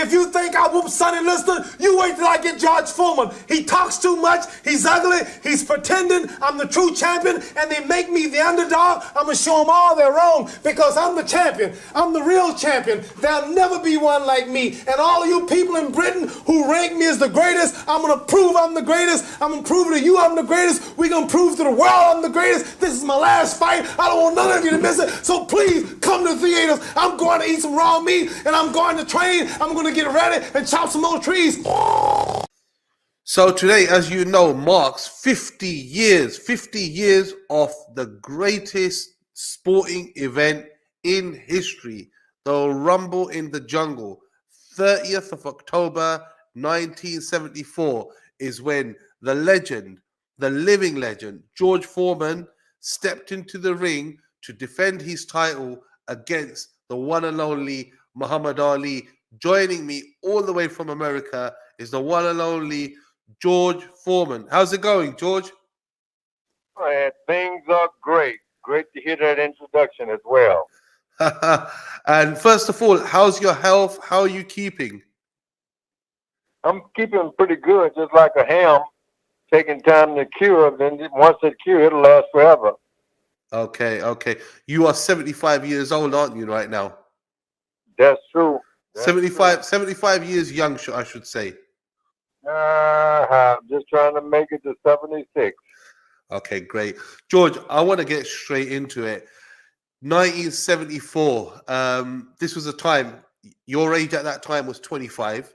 If you think I whoop Sonny Liston, you wait till I get George Foreman. He talks too much. He's ugly. He's pretending I'm the true champion, and they make me the underdog. I'm going to show them all they're wrong because I'm the champion. I'm the real champion. There'll never be one like me. And all of you people in Britain who rank me as the greatest, I'm going to prove I'm the greatest. I'm going to prove to you I'm the greatest. We're going to prove to the world I'm the greatest. This is my last fight. I don't want none of you to miss it. So please come to the theaters. I'm going to eat some raw meat, and I'm going to train. I'm going to get ready and chop some more trees. So today, as you know, marks 50 years of the greatest sporting event in history, the Rumble in the Jungle. 30th of October, 1974 is when the legend, the living legend, George Foreman stepped into the ring to defend his title against the one and only Muhammad Ali. Joining me all the way from America is the one and only George Foreman. How's it going, George? Things are great. Great to hear that introduction as well. And first of all, how's your health? How are you keeping? I'm keeping pretty good, just like a ham, taking time to cure. Then once it cure, it'll last forever. Okay. You are 75 years old, aren't you, right now? That's true. 75 years young, I should say. I'm just trying to make it to 76. Okay, great. George, I want to get straight into it. 1974. This was a time, your age at that time was 25.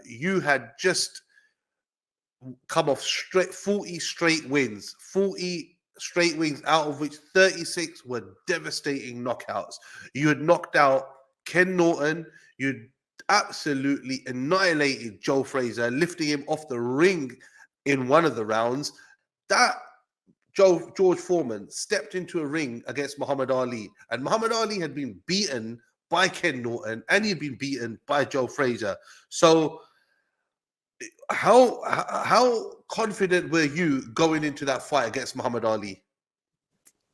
You had just come off 40 straight wins. 40 straight wins, out of which 36 were devastating knockouts. You had knocked out Ken Norton. You'd absolutely annihilated Joe Frazier, lifting him off the ring in one of the rounds. That George Foreman stepped into a ring against Muhammad Ali, and Muhammad Ali had been beaten by Ken Norton, and he'd been beaten by Joe Frazier. So how confident were you going into that fight against Muhammad Ali?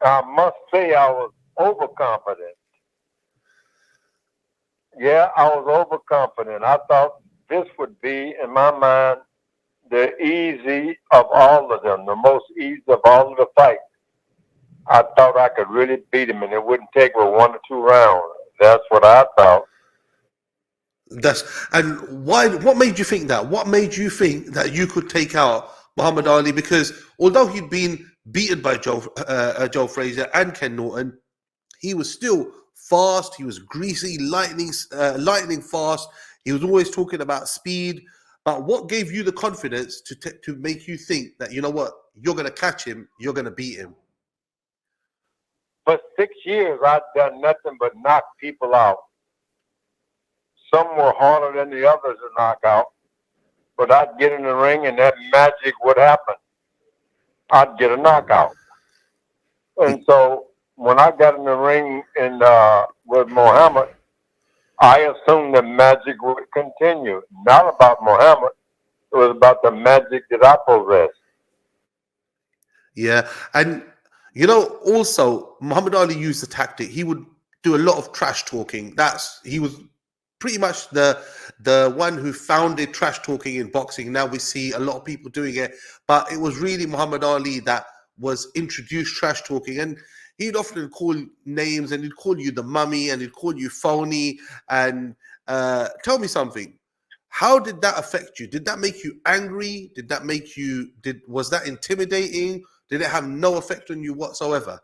I must say I was overconfident. Yeah, I was overconfident. I thought this would be, in my mind, the easy of all of them, the most easy of all of the fights. I thought I could really beat him, and it wouldn't take but 1 or 2 rounds. That's what I thought. And why? What made you think that? What made you think that you could take out Muhammad Ali? Because although he'd been beaten by Joe Frazier and Ken Norton, he was still fast. He was greasy, lightning fast. He was always talking about speed. But what gave you the confidence to make you think that, you know what, you're going to catch him, you're going to beat him? For 6 years, I'd done nothing but knock people out. Some were harder than the others to knock out. But I'd get in the ring and that magic would happen. I'd get a knockout. And so when I got in the ring with Muhammad, I assumed the magic would continue. Not about Muhammad. It was about the magic that I possessed. Yeah. And, you know, also, Muhammad Ali used the tactic. He would do a lot of trash talking. He was pretty much the one who founded trash talking in boxing. Now we see a lot of people doing it. But it was really Muhammad Ali that was introduced trash talking. And he'd often call names, and he'd call you the mummy, and he'd call you phony. And tell me something. How did that affect you? Did that make you angry? Was that intimidating? Did it have no effect on you whatsoever?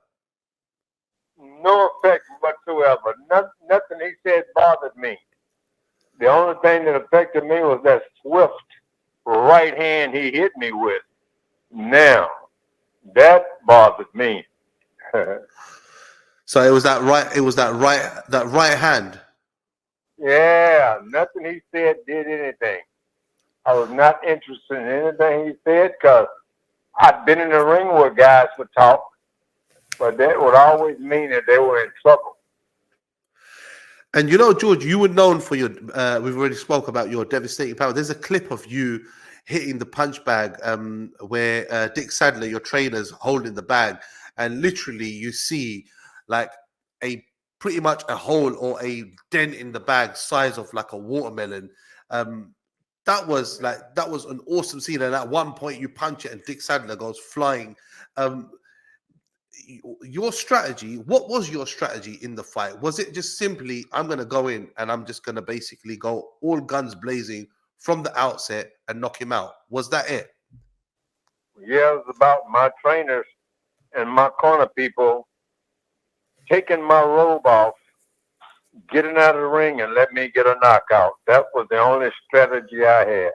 No effect whatsoever. Nothing he said bothered me. The only thing that affected me was that swift right hand he hit me with. Now, that bothered me. So it was that right hand. Yeah, nothing he said did anything. I was not interested in anything he said because I'd been in the ring where guys would talk, but that would always mean that they were in trouble. And you know, George, you were known for your, we've already spoke about your devastating power. There's a clip of you hitting the punch bag where Dick Sadler, your trainer's holding the bag, and literally you see like a pretty much a hole or a dent in the bag size of like a watermelon. That was an awesome scene. And at one point you punch it and Dick Sadler goes flying. Your strategy, what was your strategy in the fight? Was it just simply, I'm going to go in and I'm just going to basically go all guns blazing from the outset and knock him out? Was that it? Yeah, it was about my trainers and my corner people taking my robe off, getting out of the ring, and let me get a knockout. That was the only strategy I had.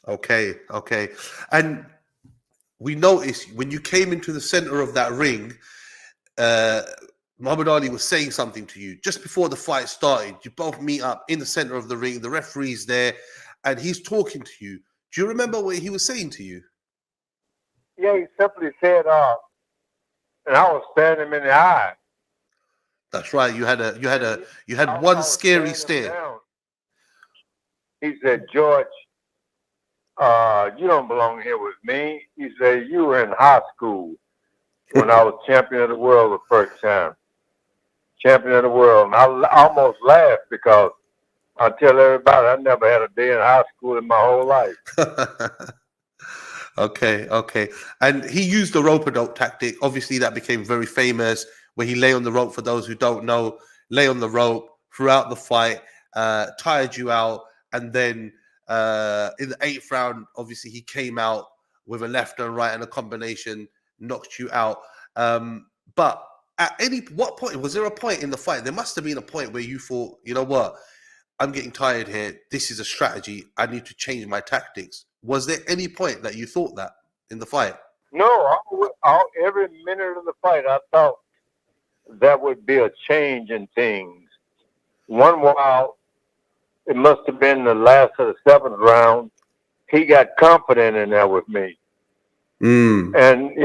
Okay. And we noticed when you came into the center of that ring, Muhammad Ali was saying something to you just before the fight started. You both meet up in the center of the ring. The referee's there, and he's talking to you. Do you remember what he was saying to you? Yeah, he simply said, and I was staring him in the eye. That's right. You had I one was scary staring him stare. down. He said, George, you don't belong here with me. He said, you were in high school when I was champion of the world the first time. Champion of the world. And I almost laughed because I tell everybody I never had a day in high school in my whole life. Okay. And he used the rope-a-dope tactic. Obviously, that became very famous, where he lay on the rope, for those who don't know, lay on the rope throughout the fight, tired you out, and then in the 8th round, obviously, he came out with a left and right and a combination, knocked you out. But at what point, was there a point in the fight? There must have been a point where you thought, you know what, I'm getting tired here. This is a strategy. I need to change my tactics. Was there any point that you thought that in the fight? No, every minute of the fight, I thought that would be a change in things. One while, it must have been the last of the 7th round, he got confident in there with me. And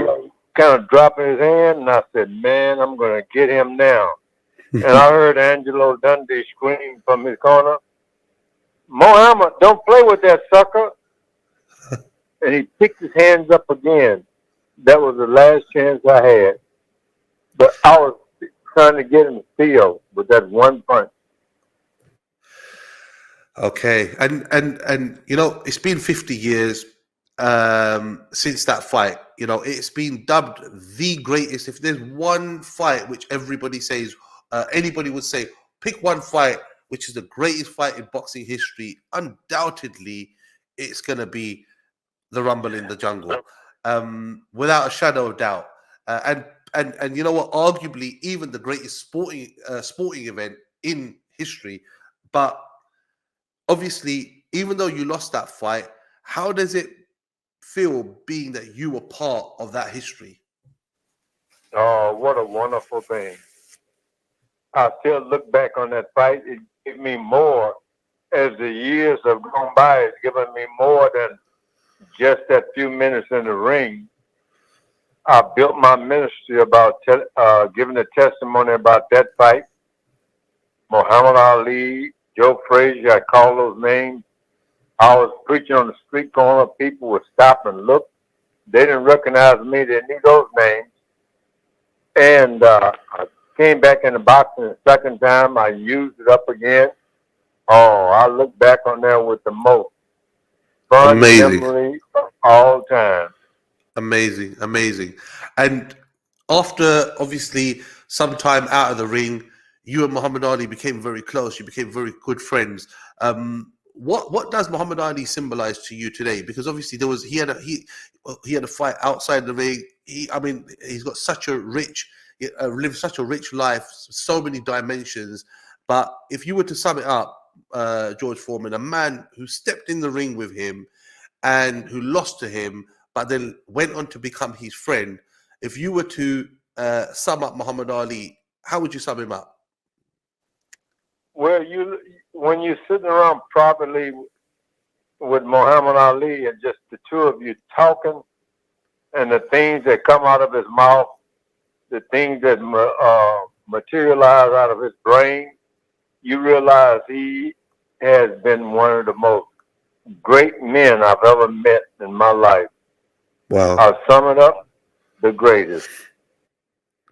kind of dropping his hand, and I said, man, I'm going to get him now. And I heard Angelo Dundee scream from his corner, Mohammed, don't play with that sucker. And he picked his hands up again. That was the last chance I had. But I was trying to get him to feel with that one punch. Okay. And you know, it's been 50 years since that fight. You know, it's been dubbed the greatest. If there's one fight which everybody says, anybody would say, pick one fight which is the greatest fight in boxing history, undoubtedly it's going to be the Rumble in the Jungle, without a shadow of doubt. And you know what? Arguably, even the greatest sporting event in history. But obviously, even though you lost that fight, how does it feel being that you were part of that history? Oh, what a wonderful thing. I still look back on that fight. It gave me more as the years have gone by. It's given me more than just that few minutes in the ring. I built my ministry about giving a testimony about that fight. Muhammad Ali, Joe Frazier, I call those names. I was preaching on the street corner. People would stop and look. They didn't recognize me. They knew those names. And I came back in the boxing the second time. I used it up again. Oh, I look back on there with the most fun memory of all time. Amazing. And after obviously some time out of the ring, you and Muhammad Ali became very close. You became very good friends. What does Muhammad Ali symbolize to you today? Because obviously he had a fight outside the ring. He's got such a rich, lived such a rich life, so many dimensions. But if you were to sum it up, George Foreman, a man who stepped in the ring with him and who lost to him, but then went on to become his friend. If you were to sum up Muhammad Ali, how would you sum him up? Well, when you're sitting around privately with Muhammad Ali and just the two of you talking, and the things that come out of his mouth, the things that materialize out of his brain, you realize he has been one of the most great men I've ever met in my life. Wow. I'll sum it up, the greatest.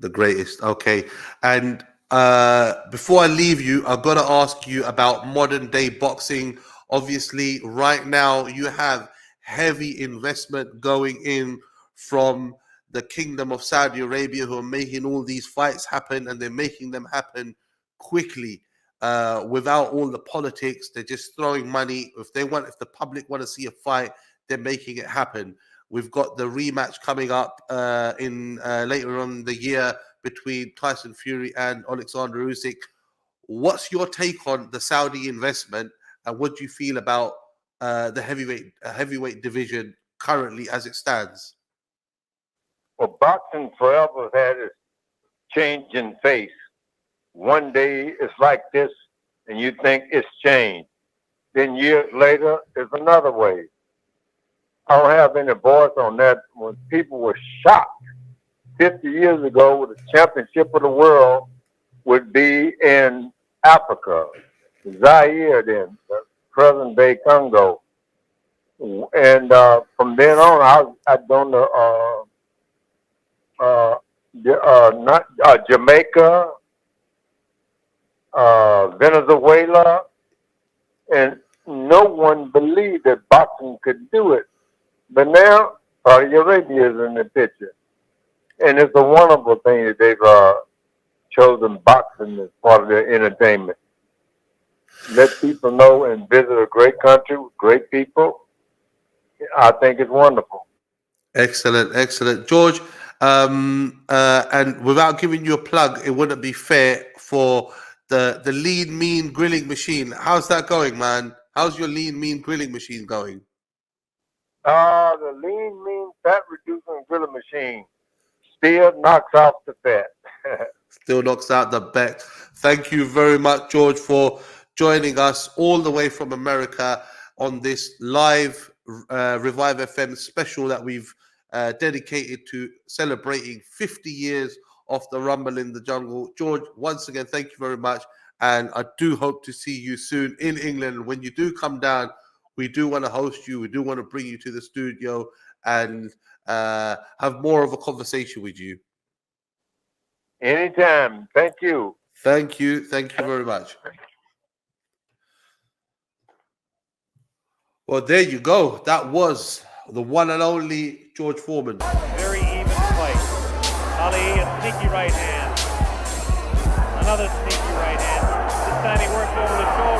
The greatest. Okay. And Before I leave you, I've got to ask you about modern day boxing. Obviously, right now you have heavy investment going in from the Kingdom of Saudi Arabia, who are making all these fights happen, and they're making them happen quickly, without all the politics. They're just throwing money. If the public want to see a fight, they're making it happen. We've got the rematch coming up in later on in the year between Tyson Fury and Alexander Usyk. What's your take on the Saudi investment, and what do you feel about the heavyweight division currently as it stands? Well, boxing forever had its change in face. One day it's like this, and you think it's changed. Then years later, it's another way. I don't have any voice on that. When people were shocked 50 years ago, the championship of the world would be in Africa, Zaire, then the present-day Congo, and from then on, I don't know. Not Jamaica, Venezuela, and no one believed that boxing could do it. But now, Saudi Arabia is in the picture. And it's a wonderful thing that they've chosen boxing as part of their entertainment. Let people know and visit a great country with great people. I think it's wonderful. Excellent, excellent. George, and without giving you a plug, it wouldn't be fair for the Lean Mean Grilling Machine. How's that going, man? How's your Lean Mean Grilling Machine going? The Lean Mean Fat Reducing Grilling Machine still knocks off the fat. Still knocks out the bet. Thank you very much, George, for joining us all the way from America on this live Revive FM special that we've dedicated to celebrating 50 years of the Rumble in the Jungle. George, once again, thank you very much. And I do hope to see you soon in England. When you do come down, we do want to host you. We do want to bring you to the studio and have more of a conversation with you. Anytime. Thank you. Thank you. Thank you very much. Well, there you go. That was the one and only George Foreman. Very even fight. Ali, a sneaky right hand. Another sneaky right hand. This time he works over the shoulder.